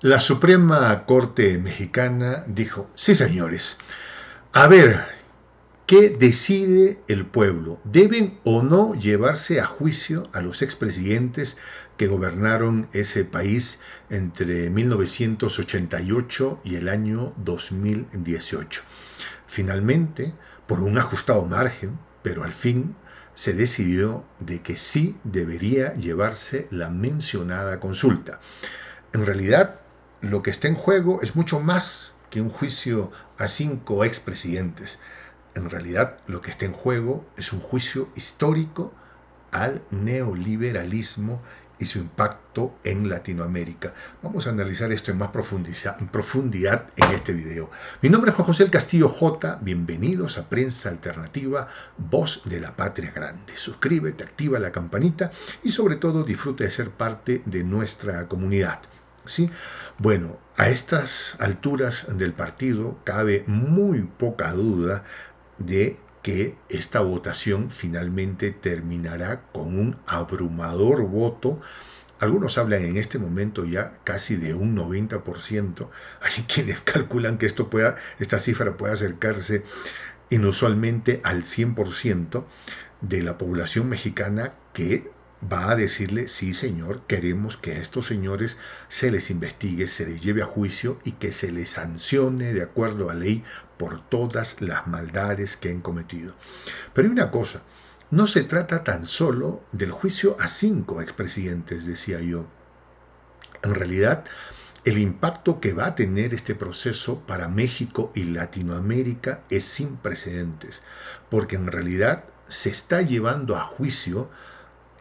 La Suprema Corte Mexicana dijo, sí señores, a ver, ¿qué decide el pueblo? ¿Deben o no llevarse a juicio a los expresidentes que gobernaron ese país entre 1988 y el año 2018? Finalmente, por un ajustado margen, pero al fin se decidió de que sí debería llevarse la mencionada consulta. En realidad, lo que está en juego es mucho más que un juicio a 5 expresidentes. En realidad, lo que está en juego es un juicio histórico al neoliberalismo y su impacto en Latinoamérica. Vamos a analizar esto en más profundidad en este video. Mi nombre es Juan José El Castillo J. Bienvenidos a Prensa Alternativa, Voz de la Patria Grande. Suscríbete, activa la campanita y sobre todo disfruta de ser parte de nuestra comunidad. ¿Sí? Bueno, a estas alturas del partido cabe muy poca duda de que esta votación finalmente terminará con un abrumador voto. Algunos hablan en este momento ya casi de un 90%. Hay quienes calculan que esta cifra pueda acercarse inusualmente al 100% de la población mexicana que va a decirle, sí señor, queremos que a estos señores se les investigue, se les lleve a juicio y que se les sancione de acuerdo a ley por todas las maldades que han cometido. Pero hay una cosa, no se trata tan solo del juicio a 5 expresidentes, decía yo. En realidad, el impacto que va a tener este proceso para México y Latinoamérica es sin precedentes, porque en realidad se está llevando a juicio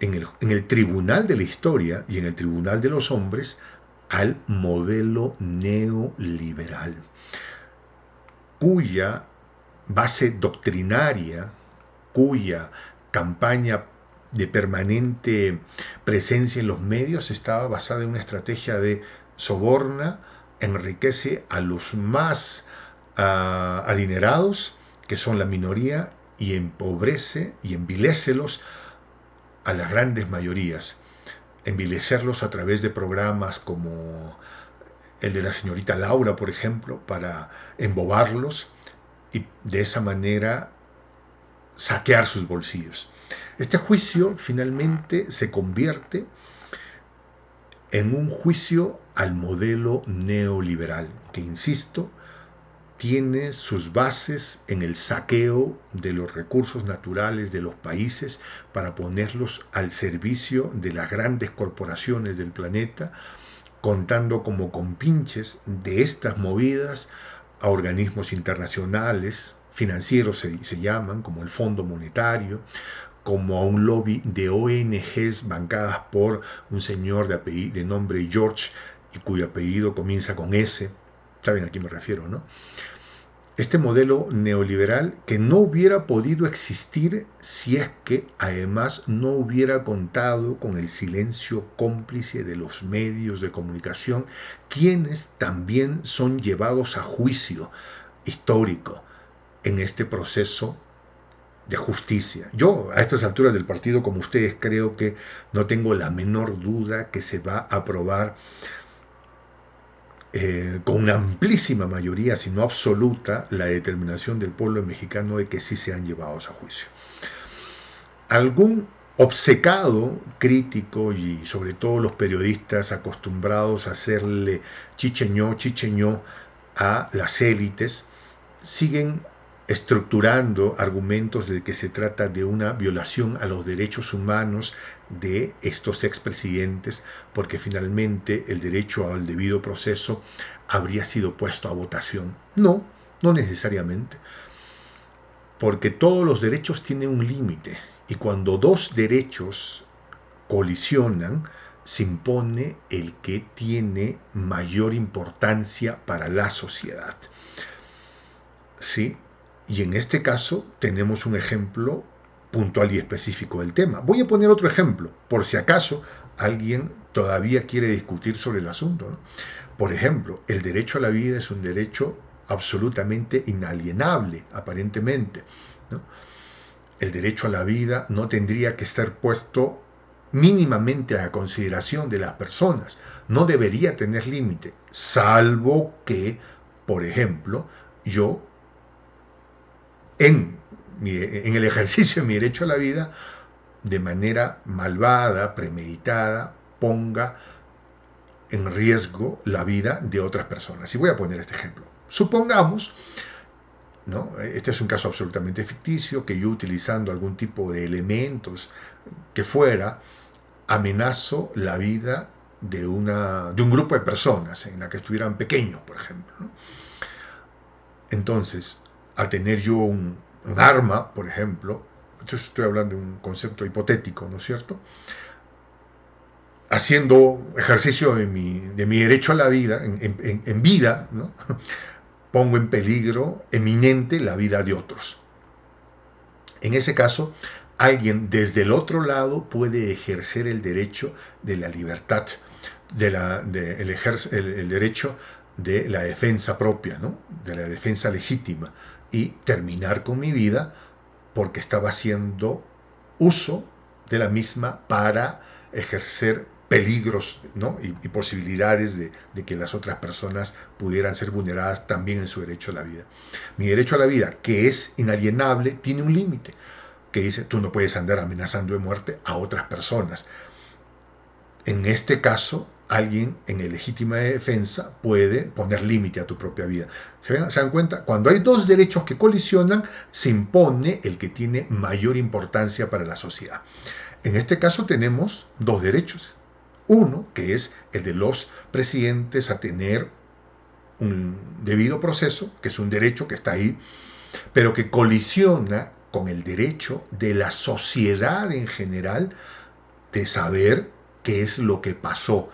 en el tribunal de la historia y en el tribunal de los hombres al modelo neoliberal, cuya base doctrinaria, cuya campaña de permanente presencia en los medios estaba basada en una estrategia de soborna, enriquece a los más adinerados, que son la minoría, y empobrece y envilécelos a las grandes mayorías. Envilecerlos a través de programas como el de la señorita Laura, por ejemplo, para embobarlos y de esa manera saquear sus bolsillos. Este juicio finalmente se convierte en un juicio al modelo neoliberal, que insisto, tiene sus bases en el saqueo de los recursos naturales de los países para ponerlos al servicio de las grandes corporaciones del planeta, contando como compinches de estas movidas a organismos internacionales, financieros se llaman, como el Fondo Monetario, como a un lobby de ONGs bancadas por un señor de nombre George y cuyo apellido comienza con S. ¿Saben a quién me refiero, no? Este modelo neoliberal que no hubiera podido existir si es que además no hubiera contado con el silencio cómplice de los medios de comunicación, quienes también son llevados a juicio histórico en este proceso de justicia. Yo, a estas alturas del partido, como ustedes, creo que no tengo la menor duda que se va a aprobar con una amplísima mayoría, si no absoluta, la determinación del pueblo mexicano de que sí sean llevados a juicio. Algún obcecado crítico y sobre todo los periodistas acostumbrados a hacerle chicheñó a las élites siguen estructurando argumentos de que se trata de una violación a los derechos humanos de estos expresidentes, porque finalmente el derecho al debido proceso habría sido puesto a votación. No, no necesariamente, porque todos los derechos tienen un límite, y cuando dos derechos colisionan, se impone el que tiene mayor importancia para la sociedad. ¿Sí? Y en este caso tenemos un ejemplo puntual y específico del tema. Voy a poner otro ejemplo, por si acaso alguien todavía quiere discutir sobre el asunto, ¿no? Por ejemplo, el derecho a la vida es un derecho absolutamente inalienable, aparentemente, ¿no? El derecho a la vida no tendría que estar puesto mínimamente a consideración de las personas. No debería tener límite, salvo que, por ejemplo, yo en el ejercicio de mi derecho a la vida, de manera malvada, premeditada, ponga en riesgo la vida de otras personas. Y voy a poner este ejemplo. Supongamos, ¿no? Este es un caso absolutamente ficticio, que yo, utilizando algún tipo de elementos que fuera, amenazo la vida de un grupo de personas en la que estuvieran pequeños, por ejemplo, ¿no? Entonces, al tener yo un arma, por ejemplo, entonces estoy hablando de un concepto hipotético, ¿no es cierto? Haciendo ejercicio de mi derecho a la vida, en vida, ¿no? Pongo en peligro eminente la vida de otros. En ese caso, alguien desde el otro lado puede ejercer el derecho de la libertad, el derecho de la defensa propia, ¿no? De la defensa legítima, y terminar con mi vida porque estaba haciendo uso de la misma para ejercer peligros, ¿no? y posibilidades de que las otras personas pudieran ser vulneradas también en su derecho a la vida. Mi derecho a la vida, que es inalienable, tiene un límite, que dice: tú no puedes andar amenazando de muerte a otras personas. En este caso, alguien en legítima defensa puede poner límite a tu propia vida. ¿Se dan cuenta? Cuando hay dos derechos que colisionan, se impone el que tiene mayor importancia para la sociedad. En este caso tenemos dos derechos. Uno, que es el de los presidentes a tener un debido proceso, que es un derecho que está ahí, pero que colisiona con el derecho de la sociedad en general de saber qué es lo que pasó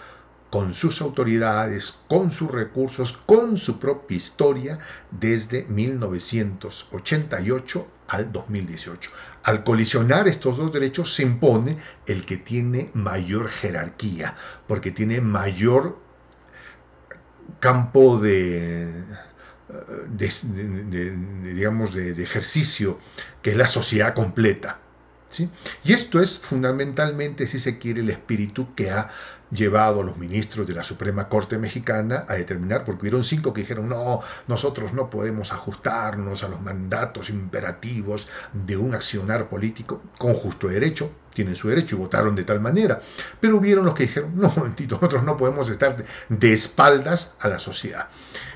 con sus autoridades, con sus recursos, con su propia historia desde 1988 al 2018. Al colisionar estos dos derechos se impone el que tiene mayor jerarquía, porque tiene mayor campo digamos, de ejercicio, que es la sociedad completa. ¿Sí? Y esto es fundamentalmente, si se quiere, el espíritu que ha llevado a los ministros de la Suprema Corte Mexicana a determinar, porque hubieron 5 que dijeron: no, nosotros no podemos ajustarnos a los mandatos imperativos de un accionar político, con justo derecho, tienen su derecho, y votaron de tal manera. Pero hubieron los que dijeron: no, momentito, nosotros no podemos estar de espaldas a la sociedad.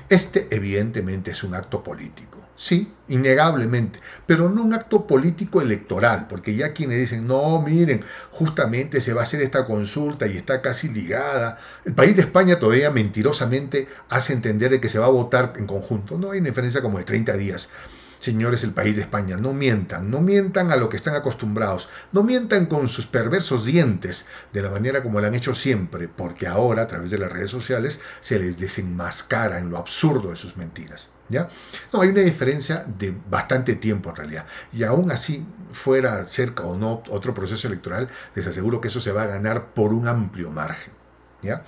Este evidentemente es un acto político, sí, innegablemente, pero no un acto político electoral, porque ya quienes dicen: no, miren, justamente se va a hacer esta consulta y está casi ligada. El país de España todavía mentirosamente hace entender de que se va a votar en conjunto. No hay una diferencia como de 30 días. Señores, el país de España, no mientan a lo que están acostumbrados, no mientan con sus perversos dientes de la manera como lo han hecho siempre, porque ahora a través de las redes sociales se les desenmascara en lo absurdo de sus mentiras. ¿Ya? No, hay una diferencia de bastante tiempo en realidad, y aún así, fuera cerca o no otro proceso electoral, les aseguro que eso se va a ganar por un amplio margen. ¿Ya?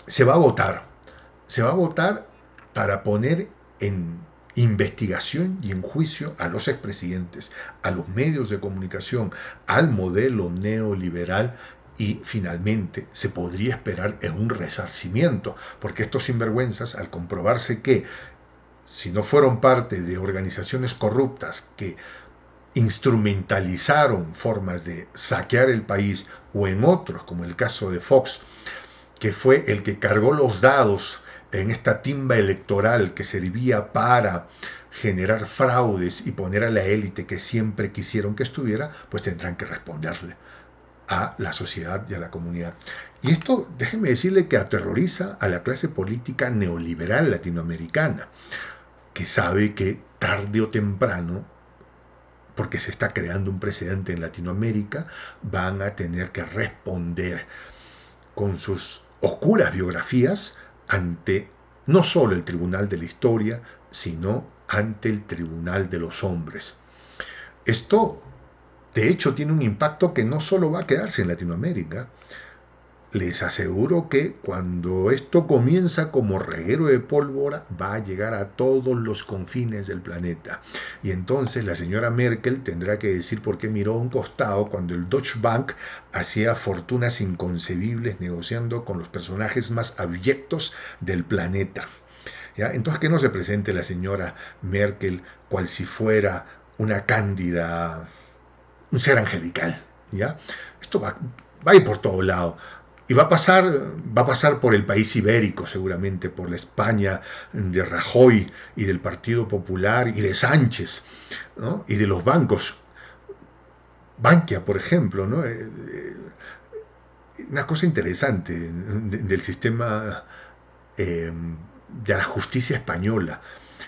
Se va a votar, se va a votar para poner en investigación y en juicio a los expresidentes, a los medios de comunicación, al modelo neoliberal, y finalmente se podría esperar en un resarcimiento, porque estos sinvergüenzas, al comprobarse que si no fueron parte de organizaciones corruptas que instrumentalizaron formas de saquear el país, o en otros, como el caso de Fox, que fue el que cargó los dados en esta timba electoral que servía para generar fraudes y poner a la élite que siempre quisieron que estuviera, pues tendrán que responderle a la sociedad y a la comunidad. Y esto, déjenme decirle, que aterroriza a la clase política neoliberal latinoamericana, que sabe que tarde o temprano, porque se está creando un precedente en Latinoamérica, van a tener que responder con sus oscuras biografías ante no solo el tribunal de la historia, sino ante el tribunal de los hombres. Esto, de hecho, tiene un impacto que no solo va a quedarse en Latinoamérica. les aseguro que cuando esto comienza como reguero de pólvora, va a llegar a todos los confines del planeta. Y entonces la señora Merkel tendrá que decir por qué miró a un costado cuando el Deutsche Bank hacía fortunas inconcebibles negociando con los personajes más abyectos del planeta. ¿Ya? Entonces que no se presente la señora Merkel cual si fuera una cándida, un ser angelical. ¿Ya? Esto va a ir por todo lado. Y va a pasar por el país ibérico, seguramente, por la España de Rajoy y del Partido Popular y de Sánchez, ¿no? Y de los bancos. Bankia, por ejemplo, ¿no? Una cosa interesante del sistema de la justicia española.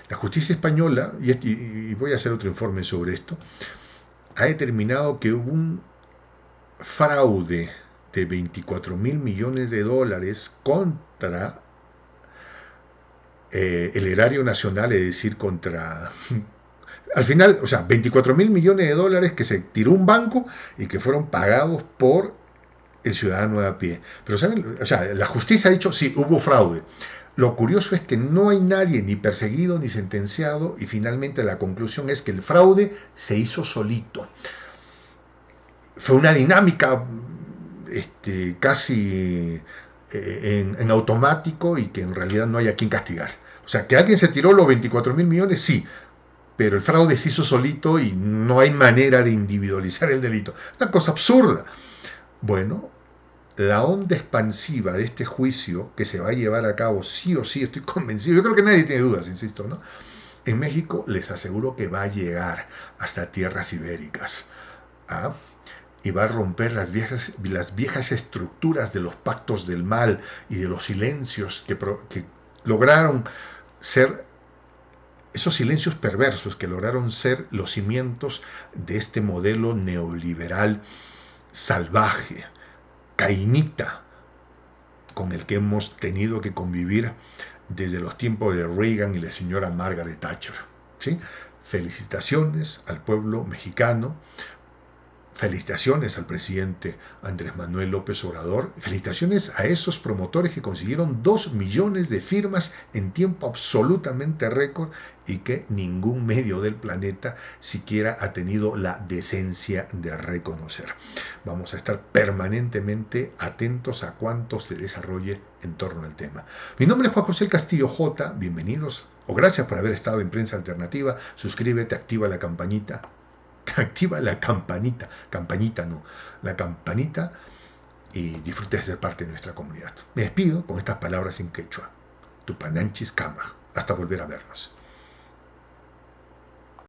La justicia española, y voy a hacer otro informe sobre esto, ha determinado que hubo un fraude de 24.000 millones de dólares contra el erario nacional, es decir, contra... Al final, o sea, 24.000 millones de dólares que se tiró un banco y que fueron pagados por el ciudadano de a pie. Pero, ¿saben? O sea, la justicia ha dicho, sí, hubo fraude. Lo curioso es que no hay nadie ni perseguido ni sentenciado y finalmente la conclusión es que el fraude se hizo solito. Fue una dinámica casi en automático y que en realidad no hay a quien castigar. O sea, que alguien se tiró los 24.000 millones, sí, pero el fraude se hizo solito y no hay manera de individualizar el delito. Es una cosa absurda. Bueno, la onda expansiva de este juicio que se va a llevar a cabo sí o sí, estoy convencido, yo creo que nadie tiene dudas, insisto, ¿no? En México les aseguro que va a llegar hasta tierras ibéricas. ¿Ah? Y va a romper las viejas estructuras de los pactos del mal y de los silencios que lograron ser, esos silencios perversos que lograron ser los cimientos de este modelo neoliberal salvaje, cainita, con el que hemos tenido que convivir desde los tiempos de Reagan y la señora Margaret Thatcher. ¿Sí? Felicitaciones al pueblo mexicano. Felicitaciones al presidente Andrés Manuel López Obrador. Felicitaciones a esos promotores que consiguieron 2 millones de firmas en tiempo absolutamente récord y que ningún medio del planeta siquiera ha tenido la decencia de reconocer. Vamos a estar permanentemente atentos a cuánto se desarrolle en torno al tema. Mi nombre es Juan José Castillo J. Bienvenidos o gracias por haber estado en Prensa Alternativa. Suscríbete, activa la campanita. Activa la campanita no, la campanita y disfrute de ser parte de nuestra comunidad. Me despido con estas palabras en quechua. Tupananchis Kama. Hasta volver a vernos.